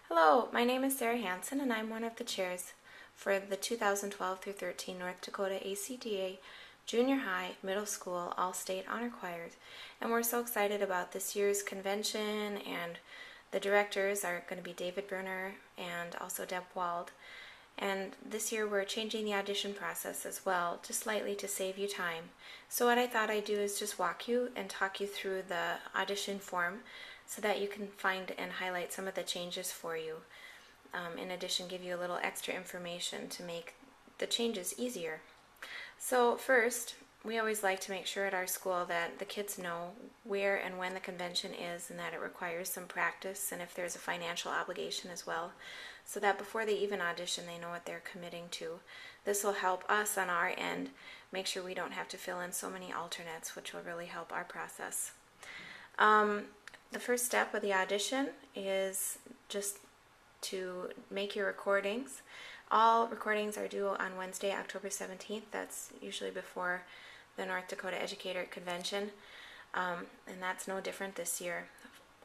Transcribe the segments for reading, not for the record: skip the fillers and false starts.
Hello, my name is Sarah Hansen and I'm one of the chairs for the 2012 through 13 North Dakota ACDA Junior High, Middle School, All-State Honor Choirs. And we're so excited about this year's convention, and the directors are going to be David Berner and also Deb Wald. And this year we're changing the audition process as well, just slightly to save you time. So what I thought I'd do is just walk you and talk you through the audition form so that you can find and highlight some of the changes for you. In addition, give you a little extra information to make the changes easier. So first, we always like to make sure at our school that the kids know where and when the convention is, and that it requires some practice, and if there's a financial obligation as well, so that before they even audition they know what they're committing to. This will help us on our end make sure we don't have to fill in so many alternates, which will really help our process. The first step of the audition is just to make your recordings. All recordings are due on Wednesday, October 17th. That's usually before the North Dakota Educator Convention, and that's no different this year.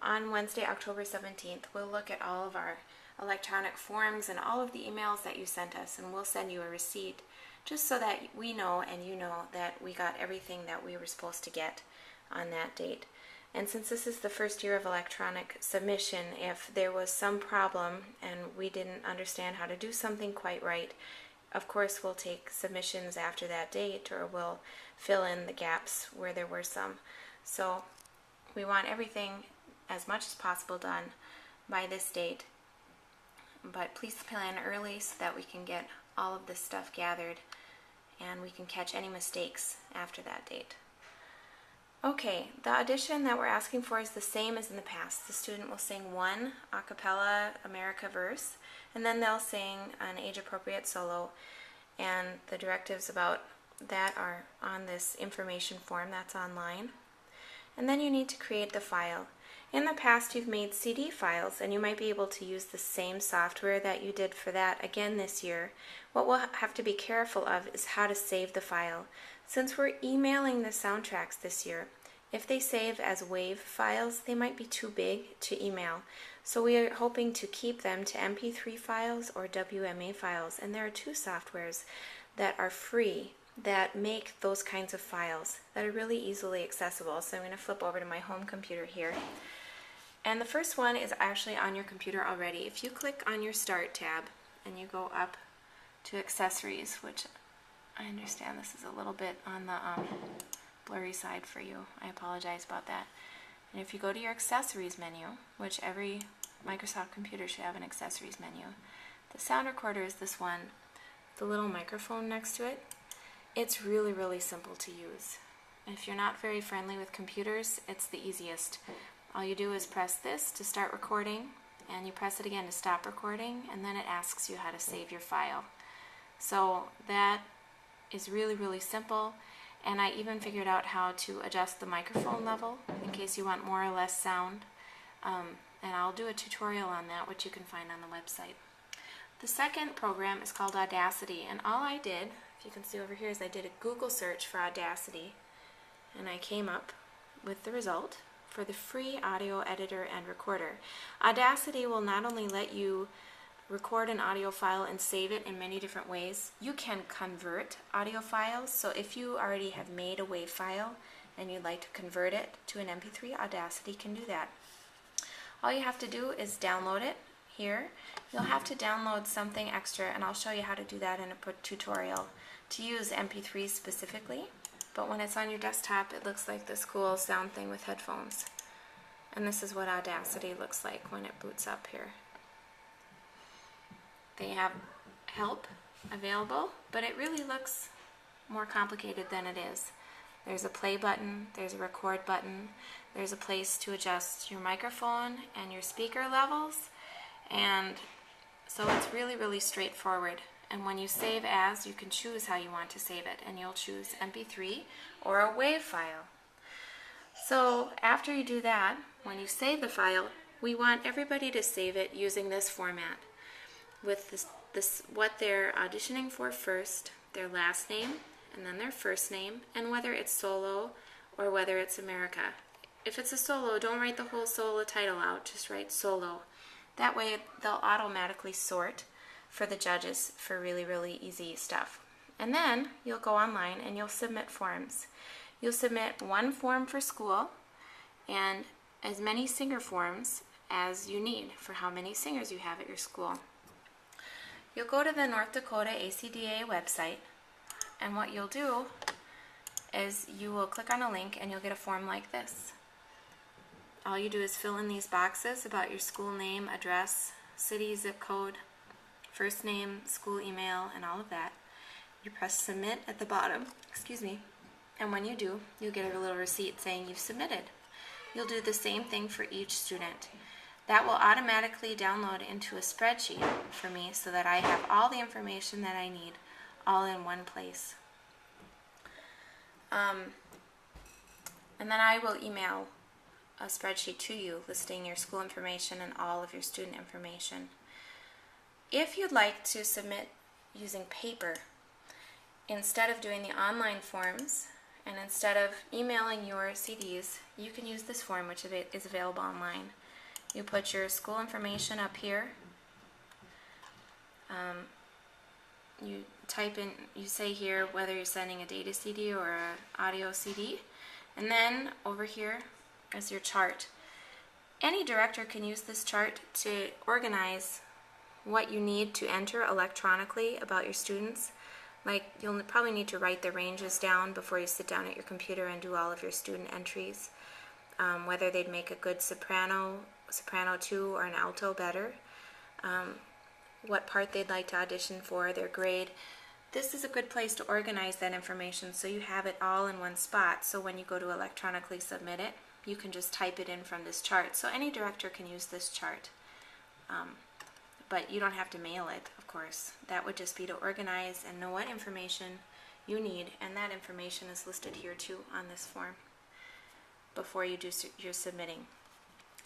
On Wednesday, October 17th, we'll look at all of our electronic forms and all of the emails that you sent us, and we'll send you a receipt just so that we know and you know that we got everything that we were supposed to get on that date. And since this is the first year of electronic submission, if there was some problem and we didn't understand how to do something quite right, of course we'll take submissions after that date, or we'll fill in the gaps where there were some. So we want everything as much as possible done by this date, but please plan early so that we can get all of this stuff gathered and we can catch any mistakes after that date. Okay, the audition that we're asking for is the same as in the past. The student will sing one a cappella America verse, and then they'll sing an age-appropriate solo, and the directives about that are on this information form that's online. And then you need to create the file. In the past you've made CD files, and you might be able to use the same software that you did for that again this year. What we'll have to be careful of is how to save the file. Since we're emailing the soundtracks this year, if they save as WAV files, they might be too big to email. So we are hoping to keep them to MP3 files or WMA files, and there are two softwares that are free that make those kinds of files that are really easily accessible. So I'm going to flip over to my home computer here. And the first one is actually on your computer already. If you click on your Start tab and you go up to Accessories, which I understand this is a little bit on the blurry side for you. I apologize about that. And if you go to your Accessories menu, which every Microsoft computer should have an Accessories menu, the sound recorder is this one, the little microphone next to it. It's really, really simple to use. If you're not very friendly with computers, it's the easiest. All you do is press this to start recording, and you press it again to stop recording, and then it asks you how to save your file. So that is really, really simple, and I even figured out how to adjust the microphone level in case you want more or less sound, and I'll do a tutorial on that, which you can find on the website. The second program is called Audacity, and all I did, if you can see over here, is I did a Google search for Audacity, and I came up with the result for the free audio editor and recorder. Audacity will not only let you record an audio file and save it in many different ways, you can convert audio files. So if you already have made a WAV file and you'd like to convert it to an MP3, Audacity can do that. All you have to do is download it here. You'll have to download something extra, and I'll show you how to do that in a tutorial to use MP3 specifically. But when it's on your desktop, it looks like this cool sound thing with headphones. And this is what Audacity looks like when it boots up here. They have help available, but it really looks more complicated than it is. There's a play button, there's a record button, there's a place to adjust your microphone and your speaker levels, and so it's really, really straightforward. And when you save as, you can choose how you want to save it, and you'll choose MP3 or a WAV file. So after you do that, when you save the file, we want everybody to save it using this format, with this what they're auditioning for first, their last name, and then their first name, and whether it's solo or whether it's America. If it's a solo, don't write the whole solo title out, just write solo. That way they'll automatically sort for the judges for really, really easy stuff. And then you'll go online and you'll submit forms. You'll submit one form for school and as many singer forms as you need for how many singers you have at your school. You'll go to the North Dakota ACDA website, and what you'll do is you will click on a link and you'll get a form like this. All you do is fill in these boxes about your school name, address, city, zip code, first name, school email, and all of that. You press submit at the bottom, and when you do, you'll get a little receipt saying you've submitted. You'll do the same thing for each student. That will automatically download into a spreadsheet for me so that I have all the information that I need all in one place. And then I will email a spreadsheet to you listing your school information and all of your student information. If you'd like to submit using paper, instead of doing the online forms and instead of emailing your CDs, you can use this form, which is available online. You put your school information up here. You type in, you say here whether you're sending a data CD or an audio CD, and then over here is your chart. Any director can use this chart to organize what you need to enter electronically about your students. Like, you'll probably need to write the ranges down before you sit down at your computer and do all of your student entries. Whether they'd make a good soprano 2 or an alto better, what part they'd like to audition for, their grade. This is a good place to organize that information so you have it all in one spot, so when you go to electronically submit it, you can just type it in from this chart. So any director can use this chart, but you don't have to mail it, of course. That would just be to organize and know what information you need, and that information is listed here too on this form before you do your submitting.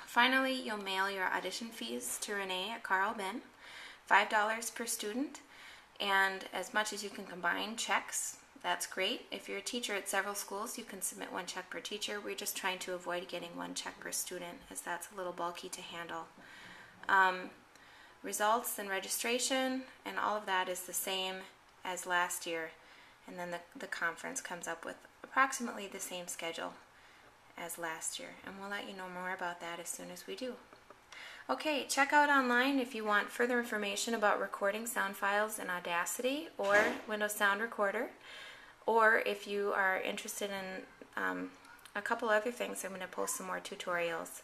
Finally, you'll mail your audition fees to Renee at Carl Ben, $5 per student, and as much as you can combine checks, that's great. If you're a teacher at several schools, you can submit one check per teacher. We're just trying to avoid getting one check per student, as that's a little bulky to handle. Results and registration and all of that is the same as last year, and then the conference comes up with approximately the same schedule as last year, and we'll let you know more about that as soon as we do. Okay, check out online if you want further information about recording sound files in Audacity or Windows Sound Recorder, or if you are interested in a couple other things, I'm going to post some more tutorials.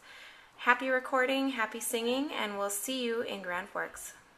Happy recording, happy singing, and we'll see you in Grand Forks.